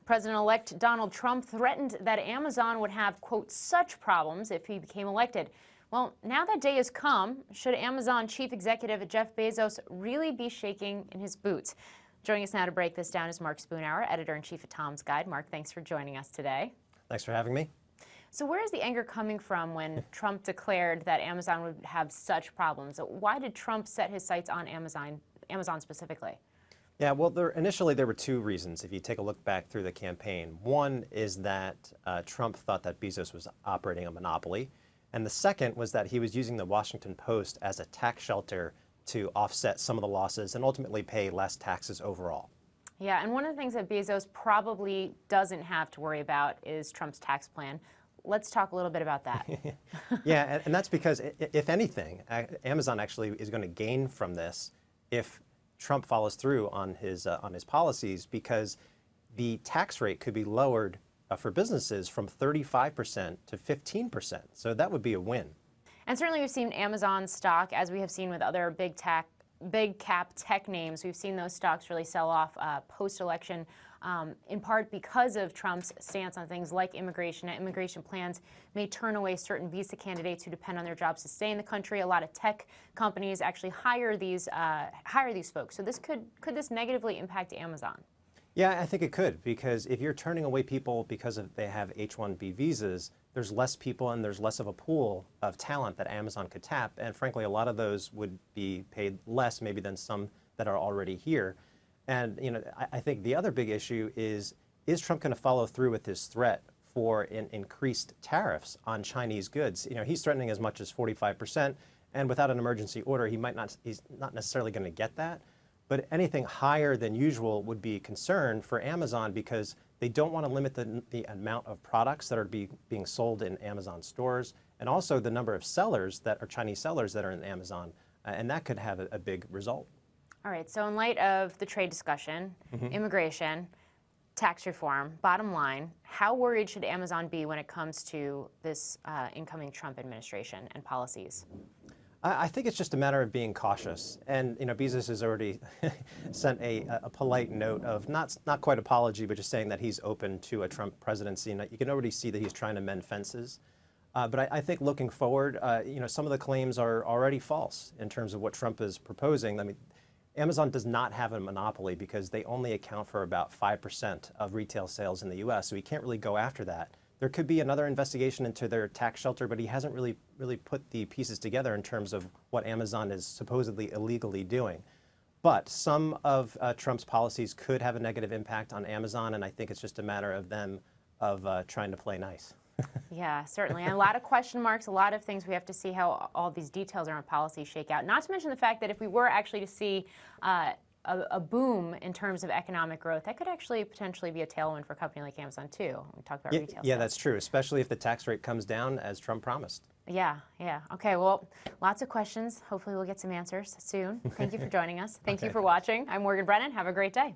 President-elect Donald Trump threatened that Amazon would have, quote, such problems if he became elected. Well, now that day has come. Should Amazon chief executive Jeff Bezos really be shaking in his boots? Joining us now to break this down is Mark Spoonhour, editor-in-chief of Tom's Guide. Mark, thanks for joining us today. Thanks for having me. So where is the anger coming from when Trump declared that Amazon would have such problems? Why did Trump set his sights on Amazon specifically? Yeah, well, initially there were two reasons if you take a look back through the campaign. One is that Trump thought that Bezos was operating a monopoly. And the second was that he was using the Washington Post as a tax shelter to offset some of the losses and ultimately pay less taxes overall. Yeah, and one of the things that Bezos probably doesn't have to worry about is Trump's tax plan. Let's talk a little bit about that. Yeah, and that's because, if anything, Amazon actually is going to gain from this if Trump follows through on his policies, because the tax rate could be lowered for businesses from 35% to 15%. So that would be a win. And certainly we've seen Amazon stock, as we have seen with other big cap tech names, we've seen those stocks really sell off post-election, in part because of Trump's stance on things like immigration. Immigration plans may turn away certain visa candidates who depend on their jobs to stay in the country. A lot of tech companies actually hire these folks. So this could this negatively impact Amazon? Yeah, I think it could, because if you're turning away people because they have H-1B visas, there's less people and there's less of a pool of talent that Amazon could tap. And frankly, a lot of those would be paid less maybe than some that are already here. And I think the other big issue is Trump going to follow through with his threat for increased tariffs on Chinese goods? He's threatening as much as 45%, and without an emergency order, he's not necessarily going to get that. But anything higher than usual would be a concern for Amazon, because they don't want to limit the amount of products that are being sold in Amazon stores, and also the number of sellers that are Chinese sellers that are in Amazon, and that could have a big result. All right, so in light of the trade discussion, immigration, tax reform, bottom line, how worried should Amazon be when it comes to this incoming Trump administration and policies? I think it's just a matter of being cautious, and Bezos has already sent a polite note of not quite apology, but just saying that he's open to a Trump presidency, and you can already see that he's trying to mend fences. But I think looking forward, some of the claims are already false in terms of what Trump is proposing. I mean, Amazon does not have a monopoly because they only account for about 5% of retail sales in the U.S., so he can't really go after that. There could be another investigation into their tax shelter, but he hasn't really put the pieces together in terms of what Amazon is supposedly illegally doing. But some of Trump's policies could have a negative impact on Amazon, and I think it's just a matter of them trying to play nice. Yeah, certainly. And a lot of question marks, a lot of things we have to see how all these details around policy shake out. Not to mention the fact that if we were actually to see a boom in terms of economic growth, that could actually potentially be a tailwind for a company like Amazon too. We talk about retail. Yeah, that's true, especially if the tax rate comes down as Trump promised. Yeah. Okay, well, lots of questions. Hopefully we'll get some answers soon. Thank you for joining us. Thank you for watching. I'm Morgan Brennan. Have a great day.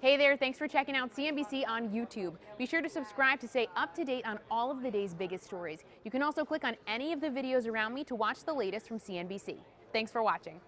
Hey there, thanks for checking out CNBC on YouTube. Be sure to subscribe to stay up to date on all of the day's biggest stories. You can also click on any of the videos around me to watch the latest from CNBC. Thanks for watching.